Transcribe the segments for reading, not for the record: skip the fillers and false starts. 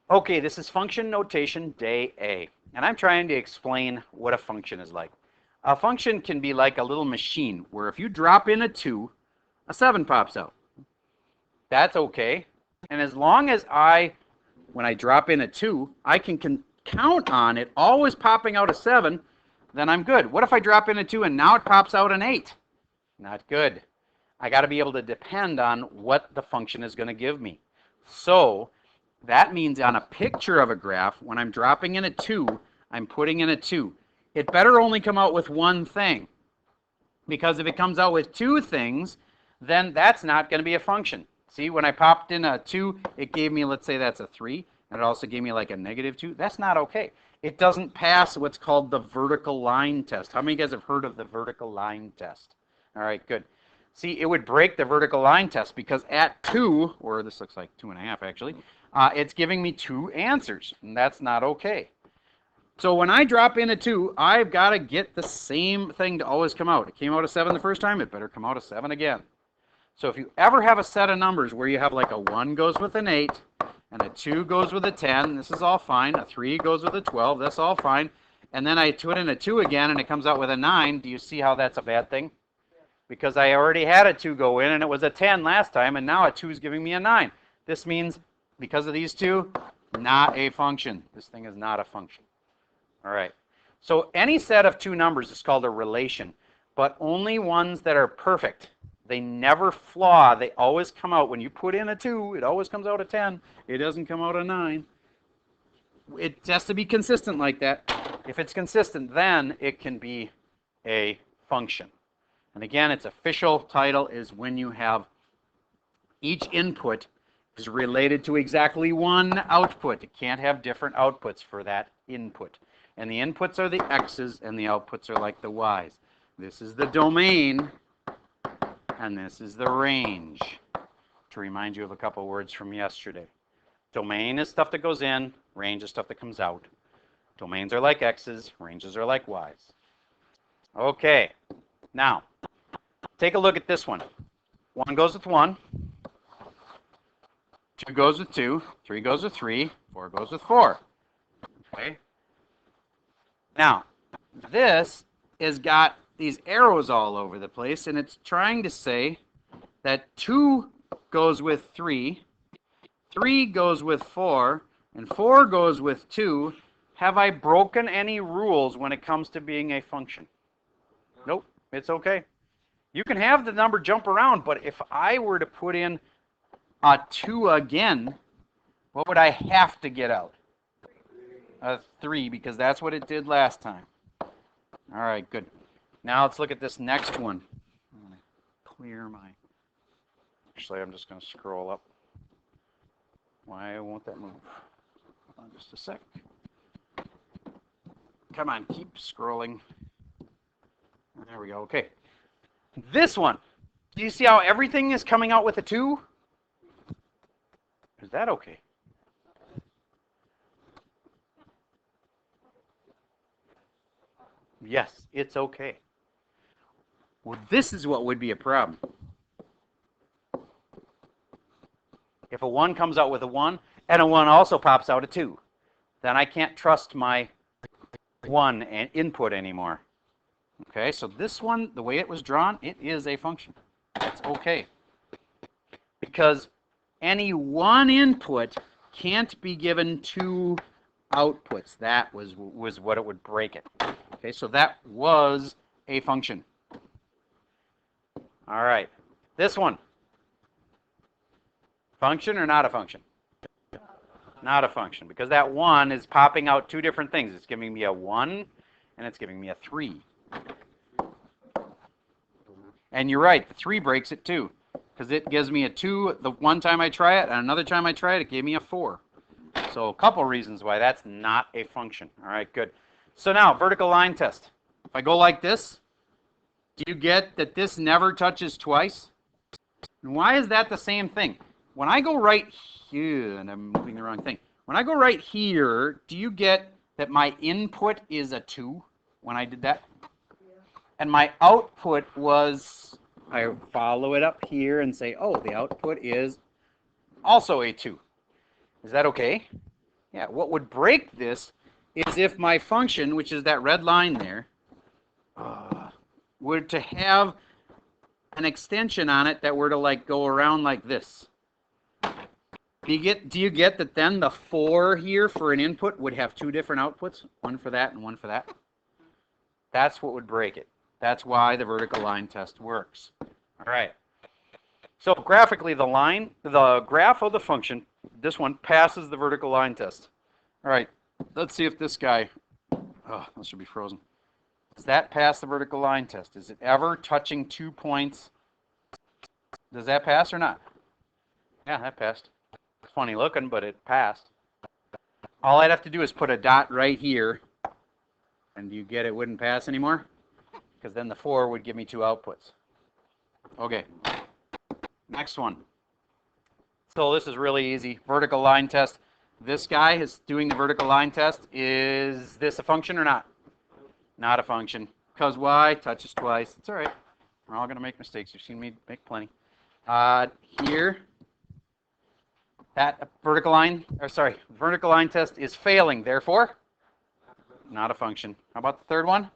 Okay, this is function notation day A, and I'm trying to explain what a function is like. A function can be like a little machine where if you drop in a 2, a 7 pops out. That's okay. And as long as when I drop in a 2, I can count on it always popping out a 7, then I'm good. What if I drop in a 2 and now it pops out an 8? Not good. I got to be able to depend on what the function is going to give me. So that means on a picture of a graph, when I'm dropping in a 2, I'm putting in a 2. It better only come out with one thing, because if it comes out with two things, then that's not going to be a function. See, when I popped in a 2, it gave me, let's say that's a 3, and it also gave me like a -2. That's not okay. It doesn't pass what's called the vertical line test. How many of you guys have heard of the vertical line test? All right, good. See, it would break the vertical line test because at 2, or this looks like 2.5 actually, it's giving me 2 answers, and that's not okay. So when I drop in a 2, I've got to get the same thing to always come out. It came out a 7 the first time, it better come out a 7 again. So if you ever have a set of numbers where you have like a 1 goes with an 8, and a 2 goes with a 10, this is all fine. A 3 goes with a 12, that's all fine. And then I put in a 2 again and it comes out with a 9, do you see how that's a bad thing? Because I already had a 2 go in and it was a 10 last time, and now a 2 is giving me a 9. This means, because of these two, not a function. This thing is not a function. All right. So any set of two numbers is called a relation, but only ones that are perfect. They never flaw. They always come out. When you put in a 2, it always comes out a 10. It doesn't come out a 9. It has to be consistent like that. If it's consistent, then it can be a function. And again, its official title is when you have each input is related to exactly one output. It can't have different outputs for that input. And the inputs are the x's and the outputs are like the y's. This is the domain and this is the range. To remind you of a couple of words from yesterday. Domain is stuff that goes in, range is stuff that comes out. Domains are like x's, ranges are like y's. Okay, now take a look at this one. 1 goes with 1, 2 goes with 2, 3 goes with 3, 4 goes with 4. Okay. Now, this has got these arrows all over the place, and it's trying to say that 2 goes with 3, 3 goes with 4, and 4 goes with 2. Have I broken any rules when it comes to being a function? Nope, it's okay. You can have the number jump around, but if I were to put in a 2 again, what would I have to get out? A 3, because that's what it did last time. All right, good. Now let's look at this next one. I'm going to clear my... Actually, I'm just going to scroll up. Why won't that move? Hold on just a sec. Come on, keep scrolling. There we go. Okay. This one. Do you see how everything is coming out with a 2? Is that okay? Yes, it's okay. Well, this is what would be a problem. If a 1 comes out with a 1, and a 1 also pops out a 2, then I can't trust my 1 input anymore. Okay, so this one, the way it was drawn, it is a function. That's okay. Because any one input can't be given 2 outputs. That was what it would break it. Okay, so that was a function. All right, this one. Function or not a function? Not a function, because that 1 is popping out 2 different things. It's giving me a 1, and it's giving me a 3. And you're right, the 3 breaks it too, because it gives me a 2 the one time I try it, and another time I try it, it gave me a 4. So a couple reasons why that's not a function. All right, good. So now, vertical line test. If I go like this, do you get that this never touches twice? And why is that the same thing? When I go right here, and I'm moving the wrong thing. When I go right here, do you get that my input is a 2 when I did that? And my output was, I follow it up here and say, oh, the output is also a 2. Is that okay? Yeah, what would break this is if my function, which is that red line there, were to have an extension on it that were to like go around like this. Do you get that then the 4 here for an input would have 2 different outputs, one for that and one for that? That's what would break it. That's why the vertical line test works. All right. So graphically, the graph of the function, this one passes the vertical line test. All right. Let's see if this guy, this should be frozen. Does that pass the vertical line test? Is it ever touching 2 points? Does that pass or not? Yeah, that passed. It's funny looking, but it passed. All I'd have to do is put a dot right here. And do you get it wouldn't pass anymore? Because then the 4 would give me 2 outputs. Okay. Next one. So this is really easy. Vertical line test. This guy is doing the vertical line test. Is this a function or not? Not a function. Because why? Touches twice. It's all right. We're all going to make mistakes. You've seen me make plenty. Here, that vertical line test is failing. Therefore, not a function. How about the third one?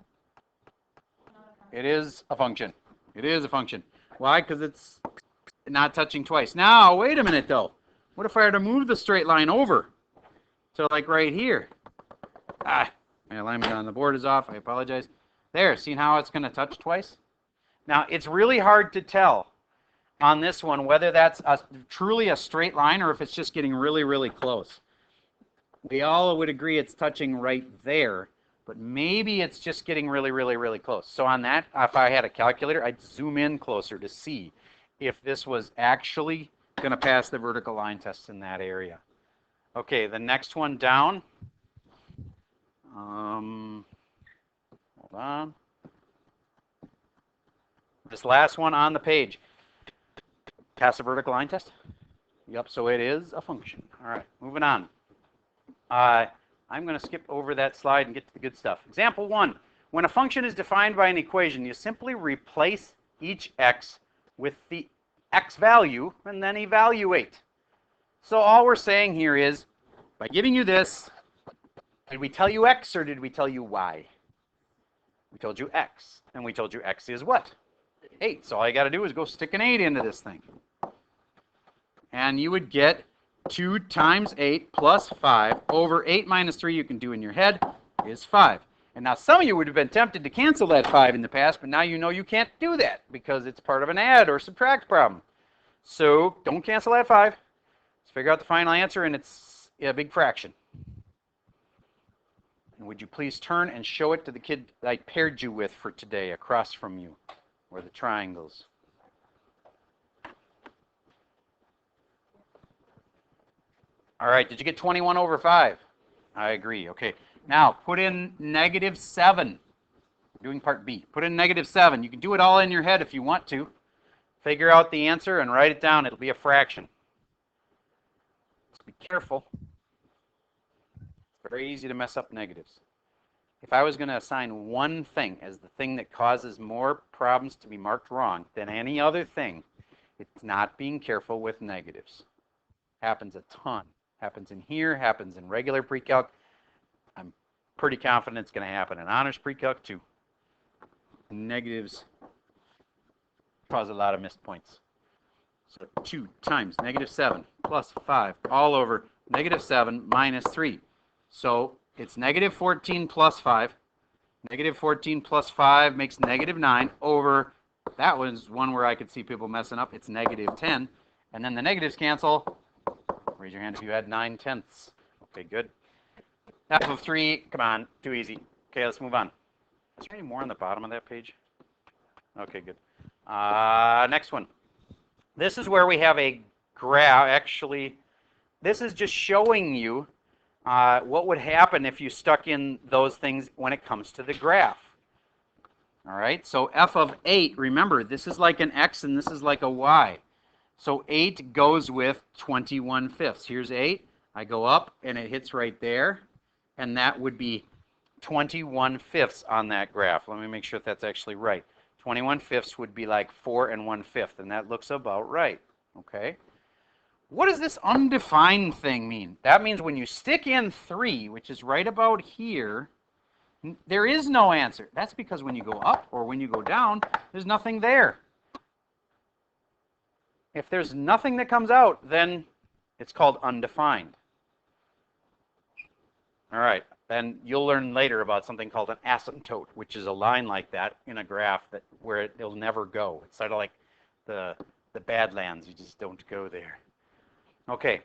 It is a function. It is a function. Why? Because it's not touching twice. Now, wait a minute, though. What if I were to move the straight line over? So, like right here. My alignment on the board is off. I apologize. There. See how it's going to touch twice? Now, it's really hard to tell on this one whether that's truly a straight line or if it's just getting really, really close. We all would agree it's touching right there, but maybe it's just getting really, really, really close. So on that, if I had a calculator, I'd zoom in closer to see if this was actually going to pass the vertical line test in that area. Okay, the next one down. Hold on. This last one on the page. Pass the vertical line test? Yep, so it is a function. All right, moving on. I'm going to skip over that slide and get to the good stuff. Example 1. When a function is defined by an equation, you simply replace each x with the x value and then evaluate. So all we're saying here is, by giving you this, did we tell you x or did we tell you y? We told you x, and we told you x is what? 8. So all you got to do is go stick an 8 into this thing. And you would get 2 times 8 plus 5 over 8 minus 3, you can do in your head, is 5. And now some of you would have been tempted to cancel that 5 in the past, but now you know you can't do that because it's part of an add or subtract problem. So don't cancel that 5. Let's figure out the final answer, and it's a big fraction. And would you please turn and show it to the kid that I paired you with for today across from you, where the triangles. All right, did you get 21 over 5? I agree. Okay, now put in -7. Doing part B. Put in -7. You can do it all in your head if you want to. Figure out the answer and write it down. It'll be a fraction. Just be careful. It's very easy to mess up negatives. If I was going to assign one thing as the thing that causes more problems to be marked wrong than any other thing, it's not being careful with negatives. Happens a ton. Happens in here, happens in regular pre-calc. I'm pretty confident it's going to happen in honors pre-calc too. Negatives cause a lot of missed points. So 2 times -7 plus 5 all over -7 minus 3. So it's -14 plus 5. -14 plus 5 makes -9 over, that was one where I could see people messing up. It's -10. And then the negatives cancel. Raise your hand if you had 9/10. Okay, good. F of 3, come on, too easy. Okay, let's move on. Is there any more on the bottom of that page? Okay, good. Next one. This is where we have a graph. Actually, this is just showing you what would happen if you stuck in those things when it comes to the graph. All right, so f of 8, remember, this is like an x and this is like a y. So 8 goes with 21/5. Here's 8. I go up and it hits right there. And that would be 21/5 on that graph. Let me make sure that's actually right. 21/5 would be like 4 1/5. And that looks about right. Okay. What does this undefined thing mean? That means when you stick in 3, which is right about here, there is no answer. That's because when you go up or when you go down, there's nothing there. If there's nothing that comes out, then it's called undefined. All right, then you'll learn later about something called an asymptote, which is a line like that in a graph that where it'll never go. It's sort of like the Badlands. You just don't go there. Okay,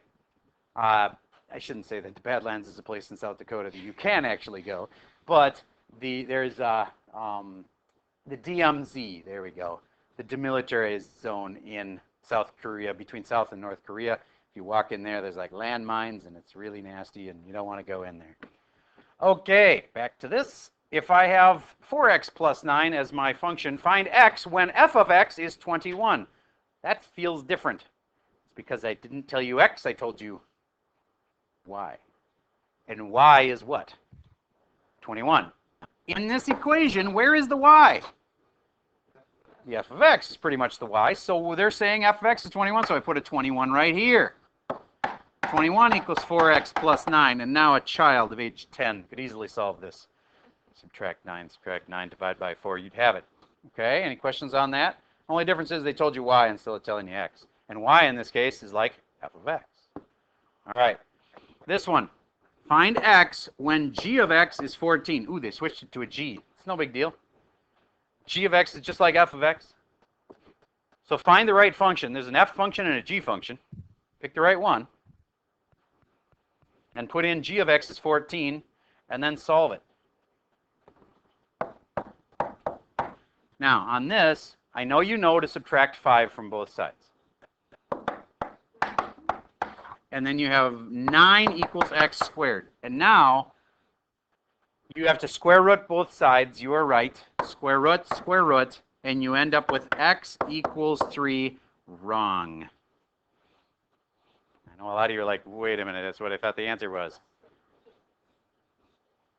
I shouldn't say that the Badlands is a place in South Dakota that you can actually go, but there's the DMZ. There we go, the demilitarized zone in South Korea, between South and North Korea. If you walk in there, there's like landmines, and it's really nasty, and you don't want to go in there. Okay, back to this. If I have 4x plus 9 as my function, find x when f of x is 21. That feels different. It's because I didn't tell you x, I told you y. And y is what? 21. In this equation, where is the y? The f of x is pretty much the y. So they're saying f of x is 21, so I put a 21 right here. 21 equals 4x plus 9, and now a child of age 10 could easily solve this. Subtract 9, divide by 4, you'd have it. Okay, any questions on that? Only difference is they told you y instead of telling you x. And y in this case is like f of x. All right, this one. Find x when g of x is 14. Ooh, they switched it to a g. It's no big deal. G of x is just like f of x. So find the right function. There's an f function and a g function. Pick the right one. And put in g of x is 14, and then solve it. Now, on this, I know you know to subtract 5 from both sides. And then you have 9 equals x squared. And now, you have to square root both sides. You are right. Square root, and you end up with x equals 3. Wrong. I know a lot of you are like, wait a minute, that's what I thought the answer was.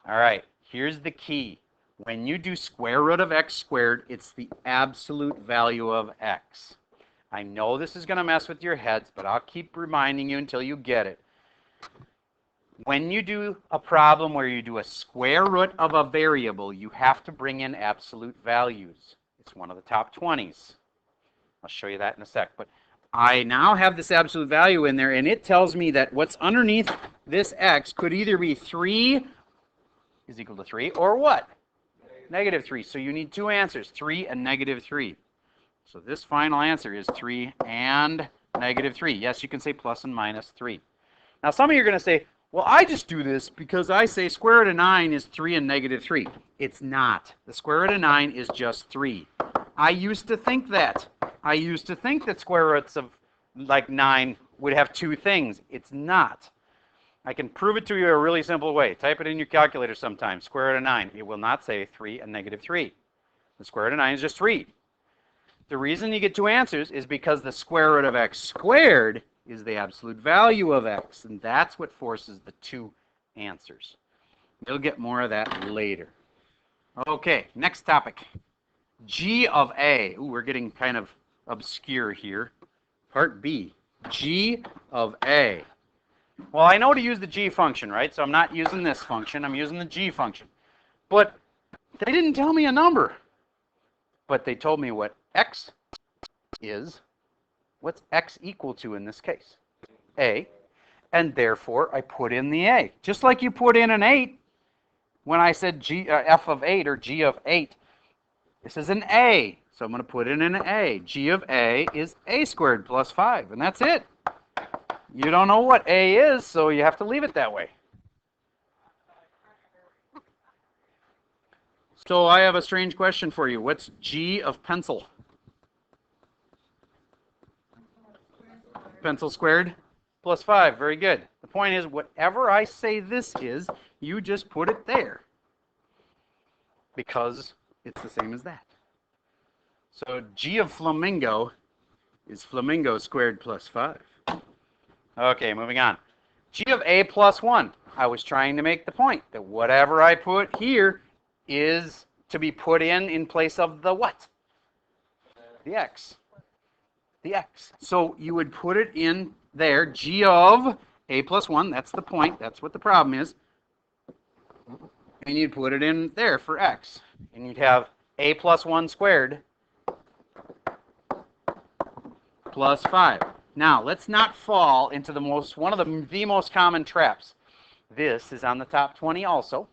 All right, here's the key. When you do square root of x squared, it's the absolute value of x. I know this is going to mess with your heads, but I'll keep reminding you until you get it. When you do a problem where you do a square root of a variable, you have to bring in absolute values. It's one of the top 20s. I'll show you that in a sec. But I now have this absolute value in there, and it tells me that what's underneath this x could either be 3 is equal to 3, or what? Negative 3. So you need two answers, 3 and negative 3. So this final answer is 3 and negative 3. Yes, you can say plus and minus 3. Now some of you are going to say, well, I just do this because I say square root of 9 is 3 and negative 3. It's not. The square root of 9 is just 3. I used to think that. I used to think that square roots of like 9 would have two things. It's not. I can prove it to you a really simple way. Type it in your calculator sometime. Square root of 9. It will not say 3 and negative 3. The square root of 9 is just 3. The reason you get two answers is because the square root of x squared is the absolute value of x, and that's what forces the two answers. You'll get more of that later. Okay, next topic. G of A. Ooh, we're getting kind of obscure here. Part B. G of A. Well, I know to use the g function, right? So I'm not using this function. I'm using the g function. But they didn't tell me a number. But they told me what x is. What's x equal to in this case? A. And therefore, I put in the A. Just like you put in an 8 when I said f of 8 or g of 8. This is an A, so I'm going to put in an A. G of A is a squared plus 5, and that's it. You don't know what A is, so you have to leave it that way. So I have a strange question for you. What's G of pencil? Pencil squared plus 5. Very good. The point is, whatever I say this is, you just put it there. Because it's the same as that. So G of flamingo is flamingo squared plus 5. Okay, moving on. G of A plus 1. I was trying to make the point that whatever I put here is to be put in place of the what? The x. The x. So you would put it in there, g of a plus 1, that's the point, that's what the problem is. And you'd put it in there for x. And you'd have a plus 1 squared plus 5. Now, let's not fall into one of the most common traps. This is on the top 20 also.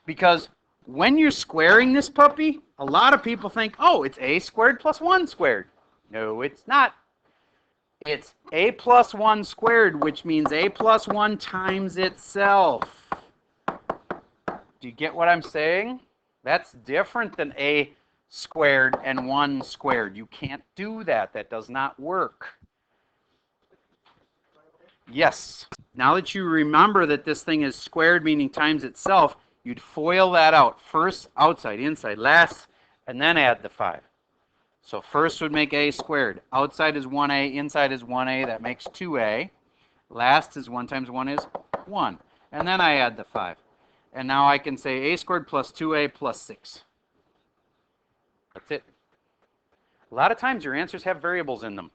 Because when you're squaring this puppy, a lot of people think, oh, it's a squared plus 1 squared. No, it's not. It's a plus 1 squared, which means a plus 1 times itself. Do you get what I'm saying? That's different than a squared and 1 squared. You can't do that. That does not work. Yes. Now that you remember that this thing is squared, meaning times itself, you'd FOIL that out. First, outside, inside, last, and then add the 5. So first would make a squared. Outside is 1a, inside is 1a. That makes 2a. Last is 1 times 1 is 1. And then I add the 5. And now I can say a squared plus 2a plus 6. That's it. A lot of times your answers have variables in them.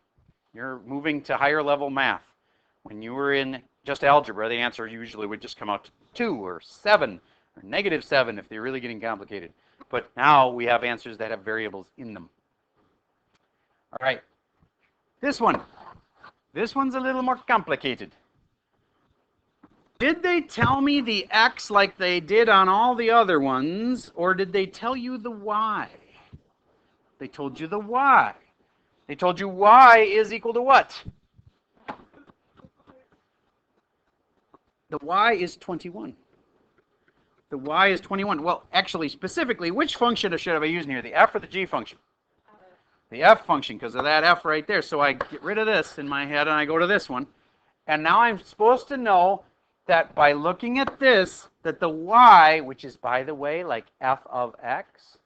You're moving to higher level math. When you were in just algebra, the answer usually would just come out to 2 or 7 or -7 if they're really getting complicated. But now we have answers that have variables in them. All right. This one. This one's a little more complicated. Did they tell me the x like they did on all the other ones, or did they tell you the y? They told you the y. They told you y is equal to what? The y is 21. The y is 21. Well, actually, specifically, which function should I be using here? The f or the g function? The f function, because of that f right there. So I get rid of this in my head, and I go to this one. And now I'm supposed to know that by looking at this, that the y, which is, by the way, like f of x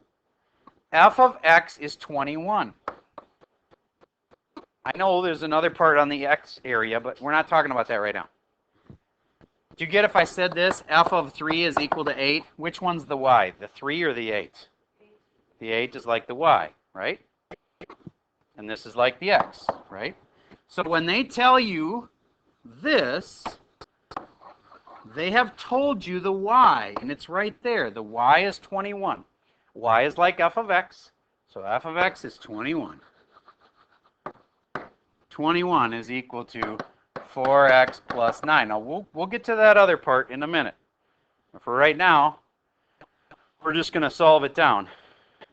is 21. I know there's another part on the x area, but we're not talking about that right now. Do you get if I said this, f of 3 is equal to 8? Which one's the y, the 3 or the 8? The 8 is like the y, right? And this is like the x, right? So when they tell you this, they have told you the y, and it's right there. The y is 21. Y is like f of x, so f of x is 21. 21 is equal to 4x plus 9. Now, we'll get to that other part in a minute. But for right now, we're just going to solve it down.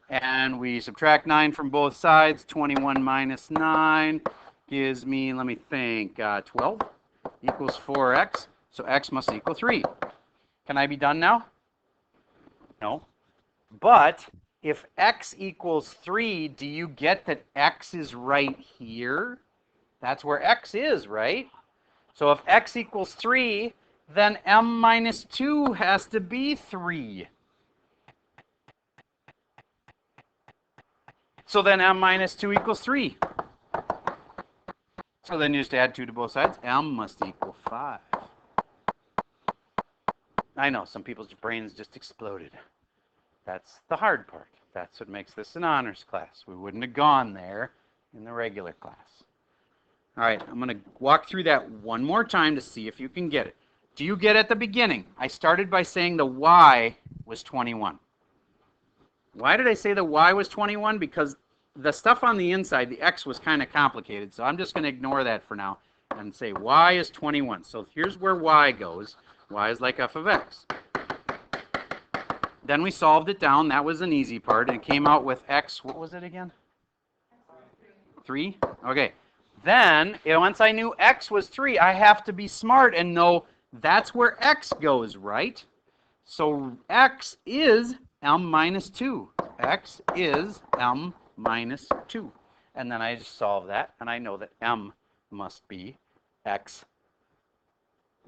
And we subtract 9 from both sides. 21 minus 9 gives me, let me think, 12 equals 4x. So x must equal 3. Can I be done now? No. But if x equals 3, do you get that x is right here? That's where x is, right? So if x equals 3, then m minus 2 has to be 3. So then m minus 2 equals 3. So then you just add 2 to both sides. M must equal 5. I know, some people's brains just exploded. That's the hard part. That's what makes this an honors class. We wouldn't have gone there in the regular class. All right, I'm going to walk through that one more time to see if you can get it. Do you get at the beginning? I started by saying the y was 21. Why did I say the y was 21? Because the stuff on the inside, the x, was kind of complicated. So I'm just going to ignore that for now and say y is 21. So here's where y goes. Y is like f of x. Then we solved it down. That was an easy part. And it came out with x. What was it again? 3? Okay. Then, once I knew x was 3, I have to be smart and know that's where x goes, right? So x is m minus 2. X is m minus 2. And then I just solve that, and I know that m must be x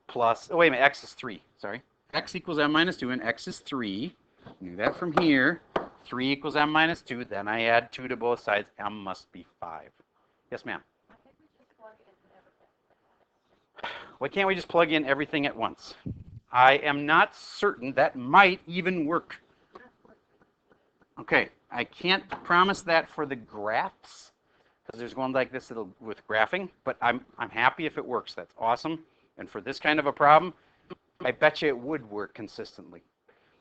plus, oh, wait a minute, x is 3, sorry. X equals m minus 2, and x is 3. Knew that from here. 3 equals m minus 2. Then I add 2 to both sides. M must be 5. Yes, ma'am? Why can't we just plug in everything at once? I am not certain. That might even work. Okay, I can't promise that for the graphs, there's one like this with graphing, but I'm happy if it works. That's awesome. And for this kind of a problem, I bet you it would work consistently.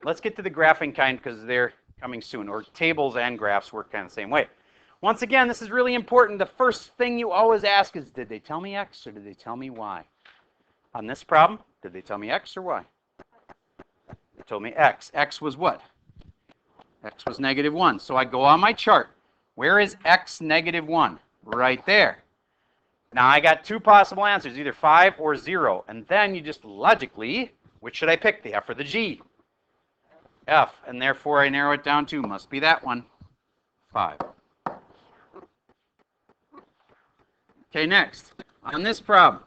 Let's get to the graphing kind because they're coming soon, or tables and graphs work kind of the same way. Once again, this is really important. The first thing you always ask is, did they tell me X or did they tell me Y? On this problem, did they tell me X or Y? They told me X. X was what? X was -1. So I go on my chart. Where is X -1? Right there. Now I got two possible answers, either 5 or 0. And then you just logically, which should I pick, the F or the G? F. And therefore I narrow it down to, must be that one, 5. Okay, next. On this problem,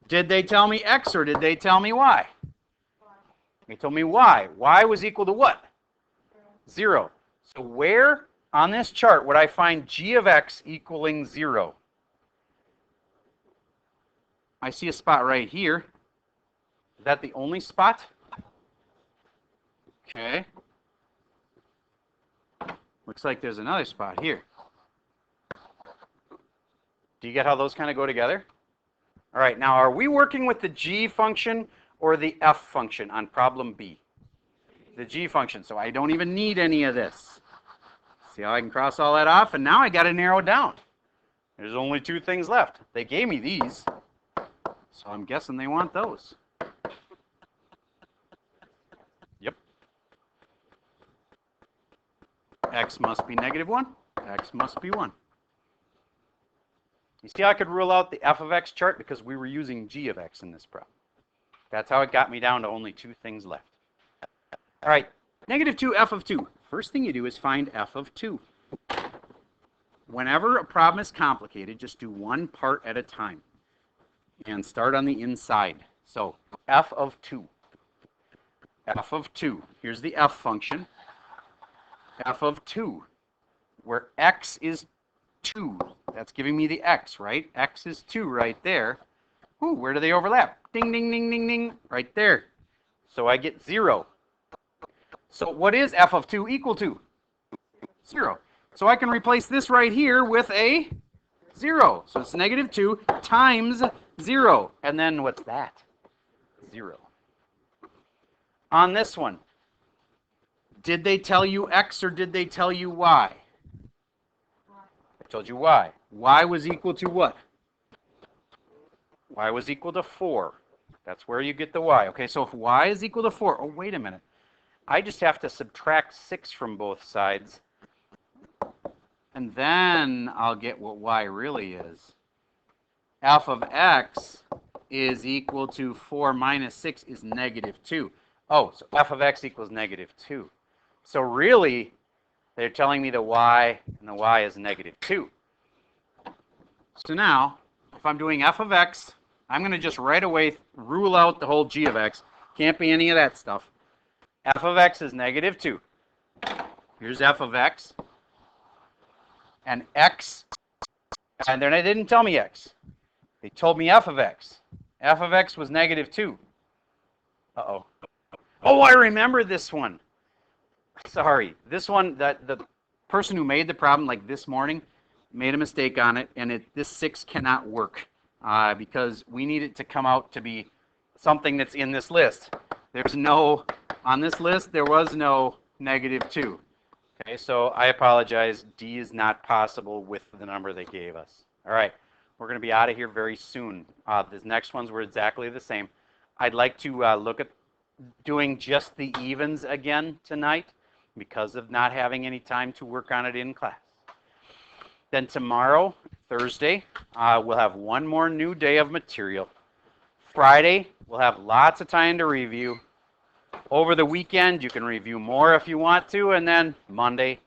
did they tell me X or did they tell me Y? They told me Y. Y was equal to what? 0. So where on this chart would I find G of X equaling 0? I see a spot right here. Is that the only spot? Okay. Looks like there's another spot here. Do you get how those kind of go together? All right, now are we working with the G function or the F function on problem B? The G function, so I don't even need any of this. See how I can cross all that off? And now I got to narrow down. There's only two things left. They gave me these, so I'm guessing they want those. Yep. X must be -1. X must be 1. You see how I could rule out the F of X chart because we were using G of X in this problem. That's how it got me down to only two things left. All right, -2 F of 2. First thing you do is find F of 2. Whenever a problem is complicated, just do one part at a time and start on the inside. So F of 2. F of 2. Here's the F function. F of 2, where X is 2. That's giving me the X, right? X is 2 right there. Ooh, where do they overlap? Ding, ding, ding, ding, ding. Right there. So I get 0. So what is F of 2 equal to? 0. So I can replace this right here with a 0. So it's -2 times 0. And then what's that? 0. On this one, did they tell you X or did they tell you Y? I told you Y. Y was equal to what? Y was equal to 4. That's where you get the Y. Okay, so if Y is equal to 4, oh, wait a minute. I just have to subtract 6 from both sides. And then I'll get what Y really is. F of X is equal to 4 minus 6 is -2. Oh, so F of X equals -2. So really, they're telling me the Y, and the Y is -2. So now, if I'm doing F of X, I'm going to just right away rule out the whole G of X. Can't be any of that stuff. F of X is -2. Here's F of X. And X, and then they didn't tell me X. They told me F of X. F of X was -2. Uh-oh. Oh, I remember this one. Sorry. This one, the person who made the problem, like this morning, made a mistake on it, and this 6 cannot work because we need it to come out to be something that's in this list. There's no, on this list, there was no -2. Okay, so I apologize. D is not possible with the number they gave us. All right, we're going to be out of here very soon. The next ones were exactly the same. I'd like to look at doing just the evens again tonight because of not having any time to work on it in class. Then tomorrow, Thursday, we'll have one more new day of material. Friday, we'll have lots of time to review. Over the weekend, you can review more if you want to, and then Monday,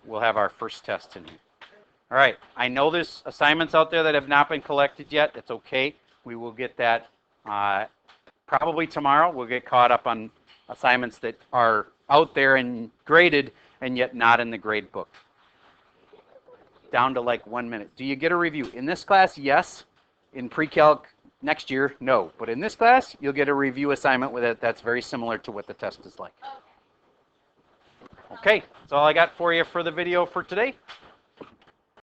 we'll have our first test in here. All right, I know there's assignments out there that have not been collected yet. It's okay. We will get that probably tomorrow. We'll get caught up on assignments that are out there and graded and yet not in the grade book. Down to like 1 minute. Do you get a review? In this class, yes. In pre-calc next year, no. But in this class, you'll get a review assignment with it that's very similar to what the test is like. Okay, that's all I got for you for the video for today.